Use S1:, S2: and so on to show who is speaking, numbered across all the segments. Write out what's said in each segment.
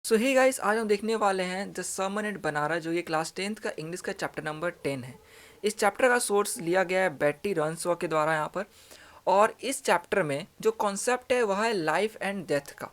S1: सो hey guys, आज हम देखने वाले हैं द सर्मन एट बनारा, जो ये क्लास 10th का इंग्लिश का चैप्टर नंबर 10 है। इस चैप्टर का सोर्स लिया गया है बेट्टी रनसॉ के द्वारा यहाँ पर। और इस चैप्टर में जो कॉन्सेप्ट है वह है लाइफ एंड डेथ का,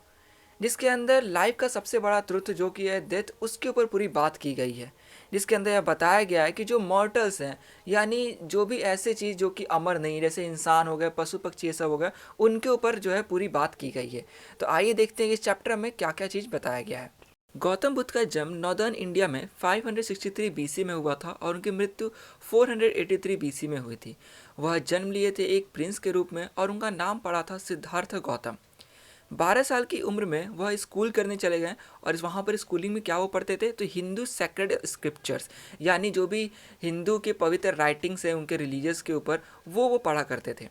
S1: जिसके अंदर लाइफ का सबसे बड़ा ट्रुथ जो कि है डेथ, उसके ऊपर पूरी बात की गई है। जिसके अंदर यह बताया गया है कि जो मॉर्टल्स हैं, यानी जो भी ऐसे चीज़ जो कि अमर नहीं, जैसे इंसान हो गए, पशु पक्षी ये सब हो गए, उनके ऊपर जो है पूरी बात की गई है। तो आइए देखते हैं कि इस चैप्टर में क्या क्या चीज़ बताया गया है। गौतम बुद्ध का जन्म नॉर्दर्न इंडिया में 563 बीसी में हुआ था और उनकी मृत्यु 483 बीसी में हुई थी। वह जन्म लिए थे एक प्रिंस के रूप में और उनका नाम पड़ा था सिद्धार्थ गौतम। 12 साल की उम्र में वह स्कूल करने चले गए। और वहाँ पर स्कूलिंग में क्या वो पढ़ते थे, तो हिंदू सेक्रेड स्क्रिप्चर्स, यानी जो भी हिंदू के पवित्र राइटिंग्स हैं उनके रिलीजियस के ऊपर, वो पढ़ा करते थे।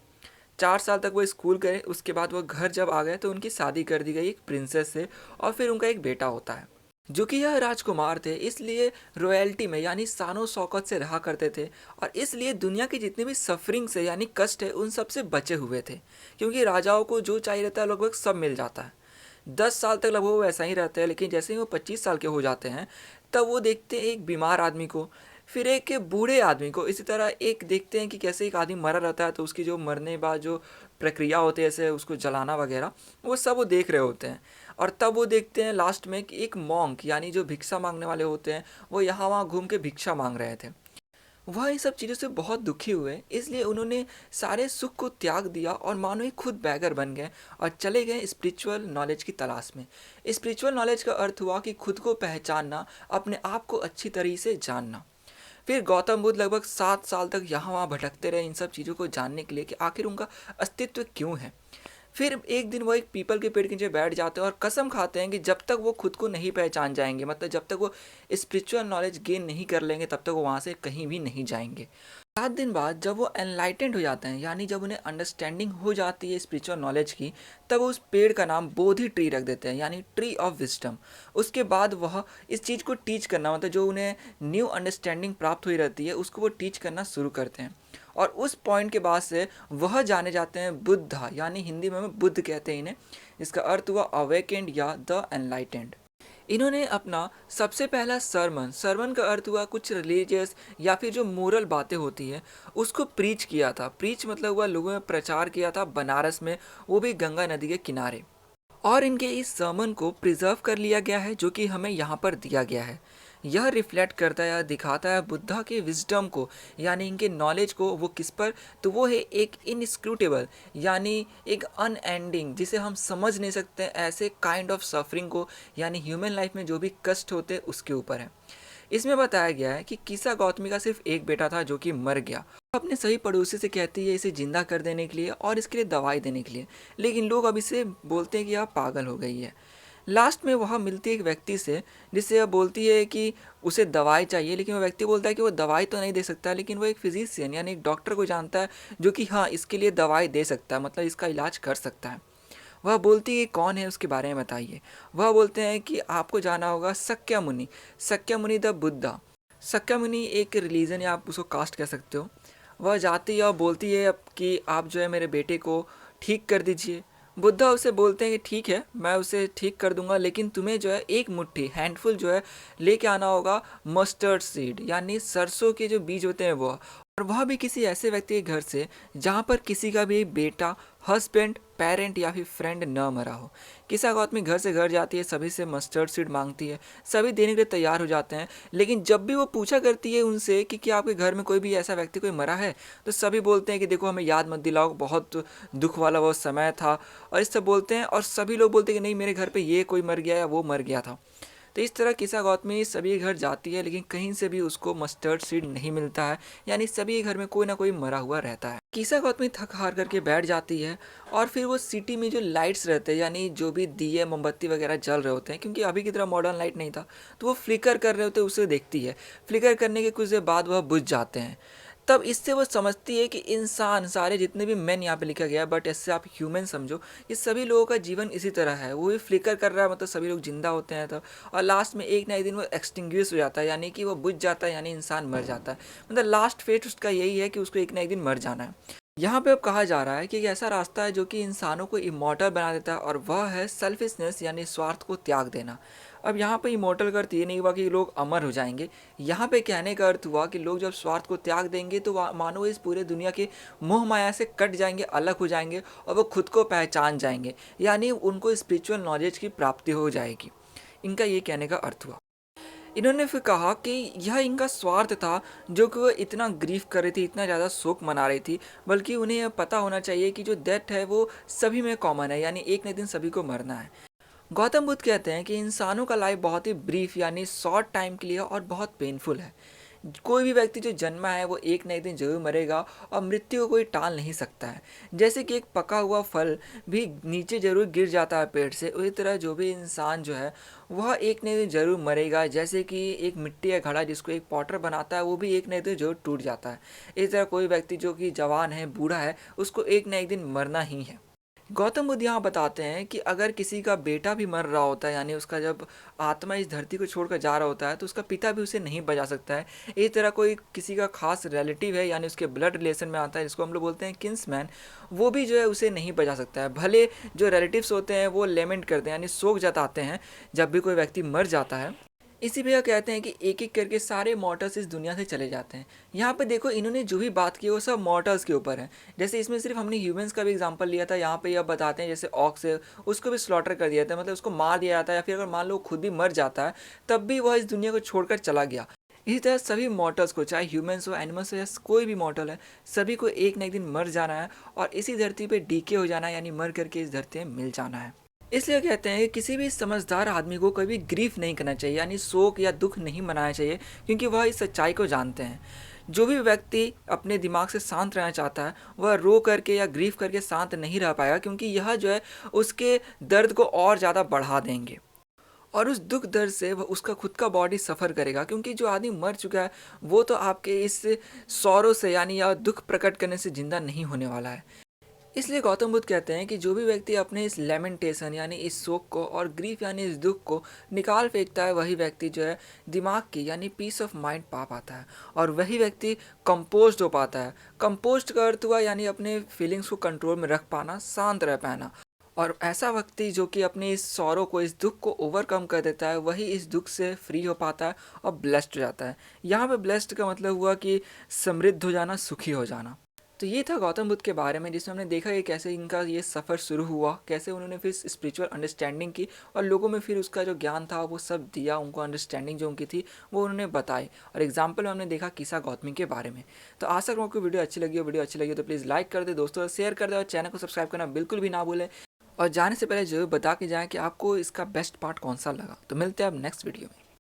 S1: 4 साल तक वो स्कूल गए। उसके बाद वो घर जब आ गए तो उनकी शादी कर दी गई एक प्रिंसेस से, और फिर उनका एक बेटा होता है जो कि यह राजकुमार थे, इसलिए रॉयल्टी में यानी शानो शौकत से रहा करते थे। और इसलिए दुनिया की जितनी भी सफरिंग से यानी कष्ट है उन सब से बचे हुए थे, क्योंकि राजाओं को जो चाहिए रहता है लगभग सब मिल जाता है। 10 साल तक लगभग वो वैसा ही रहते हैं, लेकिन जैसे ही वो 25 साल के हो जाते हैं तब वो देखते हैं एक बीमार आदमी को, फिर एक बूढ़े आदमी को, इसी तरह एक देखते हैं कि कैसे एक आदमी मरा रहता है तो उसकी जो मरने बाद जो प्रक्रिया होती है, जैसे उसको जलाना वगैरह, वो सब वो देख रहे होते हैं। और तब वो देखते हैं लास्ट में कि एक मॉन्क यानी जो भिक्षा मांगने वाले होते हैं, वो यहाँ वहाँ घूम के भिक्षा मांग रहे थे। वह इन सब चीज़ों से बहुत दुखी हुए, इसलिए उन्होंने सारे सुख को त्याग दिया और मानो ही खुद बैगर बन गए और चले गए स्पिरिचुअल नॉलेज की तलाश में। स्पिरिचुअल नॉलेज का अर्थ हुआ कि खुद को पहचानना, अपने आप को अच्छी तरीके से जानना। फिर गौतम बुद्ध लगभग 7 साल तक यहाँ वहाँ भटकते रहे इन सब चीज़ों को जानने के लिए कि आखिर उनका अस्तित्व क्यों है। फिर एक दिन वो एक पीपल के पेड़ के नीचे बैठ जाते हैं और कसम खाते हैं कि जब तक वो खुद को नहीं पहचान जाएंगे, मतलब जब तक वो स्पिरिचुअल नॉलेज गेन नहीं कर लेंगे, तब तक वो वहाँ से कहीं भी नहीं जाएंगे। 7 दिन बाद जब वो एनलाइटेंड हो जाते हैं, यानी जब उन्हें अंडरस्टैंडिंग हो जाती है स्पिरिचुअल नॉलेज की, तब उस पेड़ का नाम बोधि ट्री रख देते हैं, यानी ट्री ऑफ विजडम। उसके बाद वह इस चीज़ को टीच करना, मतलब जो उन्हें न्यू अंडरस्टैंडिंग प्राप्त हुई रहती है उसको वो टीच करना शुरू करते हैं। और उस पॉइंट के बाद से वह जाने जाते हैं बुद्धा, यानी हिंदी में बुद्ध कहते हैं इन्हें। इसका अर्थ हुआ अवेकेंड या द एनलाइटेंड। इन्होंने अपना सबसे पहला सरमन, सरमन का अर्थ हुआ कुछ रिलीजियस या फिर जो मोरल बातें होती है, उसको प्रीच किया था। प्रीच मतलब हुआ लोगों में प्रचार किया था बनारस में, वो भी गंगा नदी के किनारे। और इनके इस सरमन को प्रिजर्व कर लिया गया है, जो कि हमें यहाँ पर दिया गया है। यह रिफ्लेक्ट करता है या दिखाता है बुद्धा के विजडम को, यानी इनके नॉलेज को। वो किस पर, तो वो है एक इनस्क्रूटेबल, यानी एक अनएंडिंग, जिसे हम समझ नहीं सकते ऐसे काइंड ऑफ सफरिंग को, यानी ह्यूमन लाइफ में जो भी कष्ट होते हैं उसके ऊपर है। इसमें बताया गया है कि किसा गौतमी का सिर्फ एक बेटा था जो कि मर गया। अपने सही पड़ोसी से कहती है इसे जिंदा कर देने के लिए और इसके लिए दवाई देने के लिए, लेकिन लोग अब इसे बोलते हैं कि यह पागल हो गई है। लास्ट में वह मिलती है एक व्यक्ति से, जिससे यह बोलती है कि उसे दवाई चाहिए, लेकिन वह व्यक्ति बोलता है कि वो दवाई तो नहीं दे सकता, लेकिन वो एक फिजिशियन यानी एक डॉक्टर को जानता है जो कि हाँ इसके लिए दवाई दे सकता है, मतलब इसका इलाज कर सकता है। वह बोलती है कौन है, उसके बारे में बताइए। वह बोलते हैं कि आपको जाना होगा सक्या मुनि, सक्या मुनि द बुद्धा। सक्या मुनि एक रिलीजन या आप उसको कास्ट कह सकते हो। वह जाती है और बोलती है कि आप जो है मेरे बेटे को ठीक कर दीजिए। बुद्धा उसे बोलते हैं कि ठीक है, मैं उसे ठीक कर दूंगा, लेकिन तुम्हें जो है एक मुट्ठी हैंडफुल जो है लेके आना होगा मस्टर्ड सीड, यानी सरसों के जो बीज होते हैं वो। और वह भी किसी ऐसे व्यक्ति के घर से जहाँ पर किसी का भी बेटा, हस्बैंड, पेरेंट या फिर फ्रेंड न मरा हो। किसा गौतमी घर से घर जाती है, सभी से मस्टर्ड सीड मांगती है, सभी देने के लिए तैयार हो जाते हैं। लेकिन जब भी वो पूछा करती है उनसे कि क्या आपके घर में कोई भी ऐसा व्यक्ति कोई मरा है, तो सभी बोलते हैं कि देखो हमें याद मत दिलाओ, बहुत दुख वाला वो समय था, और इससे बोलते हैं। और सभी लोग बोलते हैं कि नहीं, मेरे घर पे ये कोई मर गया या वो मर गया था। तो इस तरह किसा गौतमी सभी के घर जाती है, लेकिन कहीं से भी उसको मस्टर्ड सीड नहीं मिलता है, यानी सभी के घर में कोई ना कोई मरा हुआ रहता है। किसा गौतमी थक हार करके बैठ जाती है, और फिर वो सिटी में जो लाइट्स रहते हैं, यानी जो भी दिए मोमबत्ती वगैरह जल रहे होते हैं, क्योंकि अभी की तरह मॉडर्न लाइट नहीं था, तो वो फ्लिकर कर रहे होते हैं, उसे देखती है। फ्लिकर करने के कुछ देर बाद वह बुझ जाते हैं। तब इससे वो समझती है कि इंसान, सारे जितने भी मैन यहाँ पे लिखा गया है, बट इससे आप ह्यूमन समझो, ये सभी लोगों का जीवन इसी तरह है। वो भी फ्लिकर कर रहा है, मतलब सभी लोग जिंदा होते हैं तब, और लास्ट में एक ना एक दिन वो एक्सटिंग्विश हो जाता है, यानी कि वो बुझ जाता है, यानी इंसान मर जाता है। मतलब लास्ट फेट उसका यही है कि उसको एक ना एक दिन मर जाना है। यहाँ पे अब कहा जा रहा है कि एक ऐसा रास्ता है जो कि इंसानों को इमॉर्टल बना देता है, और वह है सेल्फिशनेस, यानी स्वार्थ को त्याग देना। अब यहाँ पे इमोर्टल का अर्थ ये नहीं हुआ कि लोग अमर हो जाएंगे। यहाँ पे कहने का अर्थ हुआ कि लोग जब स्वार्थ को त्याग देंगे तो मानो इस पूरे दुनिया के मोह माया से कट जाएंगे, अलग हो जाएंगे और वो खुद को पहचान जाएंगे, यानी उनको स्पिरिचुअल नॉलेज की प्राप्ति हो जाएगी। इनका ये कहने का अर्थ हुआ। इन्होंने फिर कहा कि यह इनका स्वार्थ था जो कि वो इतना ग्रीफ कर रही थी, इतना ज़्यादा शोक मना रही थी, बल्कि उन्हें यह पता होना चाहिए कि जो डेथ है वो सभी में कॉमन है, यानी एक न दिन सभी को मरना है। गौतम बुद्ध कहते हैं कि इंसानों का लाइफ बहुत ही ब्रीफ यानी शॉर्ट टाइम के लिए और बहुत पेनफुल है। कोई भी व्यक्ति जो जन्मा है वो एक न एक दिन जरूर मरेगा और मृत्यु को कोई टाल नहीं सकता है। जैसे कि एक पका हुआ फल भी नीचे जरूर गिर जाता है पेड़ से, उसी तरह जो भी इंसान जो है वह एक न एक दिन जरूर मरेगा। जैसे कि एक मिट्टी का घड़ा जिसको एक पॉटर बनाता है वो भी एक न एक दिन जरूर टूट जाता है, इस तरह कोई व्यक्ति जो कि जवान है, बूढ़ा है, उसको एक न एक दिन मरना ही है। गौतम बुद्ध यहाँ बताते हैं कि अगर किसी का बेटा भी मर रहा होता है, यानी उसका जब आत्मा इस धरती को छोड़कर जा रहा होता है, तो उसका पिता भी उसे नहीं बचा सकता है। इस तरह कोई किसी का खास रिलेटिव है, यानी उसके ब्लड रिलेशन में आता है, जिसको हम लोग बोलते हैं किन्समैन, वो भी जो है उसे नहीं बचा सकता है। भले जो रिलेटिव्स होते हैं वो लेमेंट करते हैं, यानी शोक जताते हैं जब भी कोई व्यक्ति मर जाता है। इसी पे कहते हैं कि एक एक करके सारे मॉर्टल्स इस दुनिया से चले जाते हैं। यहाँ पे देखो इन्होंने जो भी बात की वो सब मॉर्टल्स के ऊपर है। जैसे इसमें सिर्फ हमने ह्यूमंस का भी एग्जांपल लिया था, यहाँ पे यह बताते हैं जैसे ऑक्स है उसको भी स्लॉटर कर दिया था, मतलब उसको मार दिया जाता है, या फिर अगर मान लो खुद भी मर जाता है तब भी वह इस दुनिया को छोड़कर चला गया। इसी तरह सभी मॉर्टल्स को, चाहे ह्यूमंस हो, एनिमल्स हो, या कोई भी मॉर्टल है, सभी को एक न एक दिन मर जाना है और इसी धरती पे डीके हो जाना है, यानी मर करके इस धरती में मिल जाना है। इसलिए कहते हैं कि किसी भी समझदार आदमी को कभी ग्रीफ नहीं करना चाहिए, यानी शोक या दुख नहीं मनाना चाहिए, क्योंकि वह इस सच्चाई को जानते हैं। जो भी व्यक्ति अपने दिमाग से शांत रहना चाहता है वह रो करके या ग्रीफ करके शांत नहीं रह पाएगा, क्योंकि यह जो है उसके दर्द को और ज़्यादा बढ़ा देंगे और उस दुख दर्द से वह उसका खुद का बॉडी सफ़र करेगा। क्योंकि जो आदमी मर चुका है वो तो आपके इस सौरों से यानी या दुख प्रकट करने से जिंदा नहीं होने वाला है। इसलिए गौतम बुद्ध कहते हैं कि जो भी व्यक्ति अपने इस लेमेंटेशन यानी इस शोक को और ग्रीफ यानी इस दुख को निकाल फेंकता है, वही व्यक्ति जो है दिमाग की यानी पीस ऑफ माइंड पा पाता है और वही व्यक्ति कंपोज्ड हो पाता है। कंपोज्ड का अर्थ हुआ यानी अपने फीलिंग्स को कंट्रोल में रख पाना, शांत रह पाना। और ऐसा व्यक्ति जो कि अपने इस सौरों को, इस दुख को ओवरकम कर देता है, वही इस दुख से फ्री हो पाता है और ब्लेस्ड हो जाता है। यहाँ पे ब्लेस्ड का मतलब हुआ कि समृद्ध हो जाना, सुखी हो जाना। तो ये था गौतम बुद्ध के बारे में, जिसमें हमने देखा कि कैसे इनका ये सफ़र शुरू हुआ, कैसे उन्होंने फिर स्पिरिचुअल अंडरस्टैंडिंग की और लोगों में फिर उसका जो ज्ञान था वो सब दिया, उनको अंडरस्टैंडिंग जो उनकी थी वो उन्होंने बताई। और एग्जाम्पल में हमने देखा किसा गौतमी के बारे में। तो आशा करूँ आपको वीडियो अच्छी लगी हो। वीडियो अच्छी लगी तो प्लीज़ लाइक कर दे दोस्तों, शेयर कर दे और चैनल को सब्सक्राइब करना बिल्कुल भी ना भूलें। और जाने से पहले जरूर बता के जाएँ कि आपको इसका बेस्ट पार्ट कौन सा लगा। तो मिलते हैं अब नेक्स्ट वीडियो में।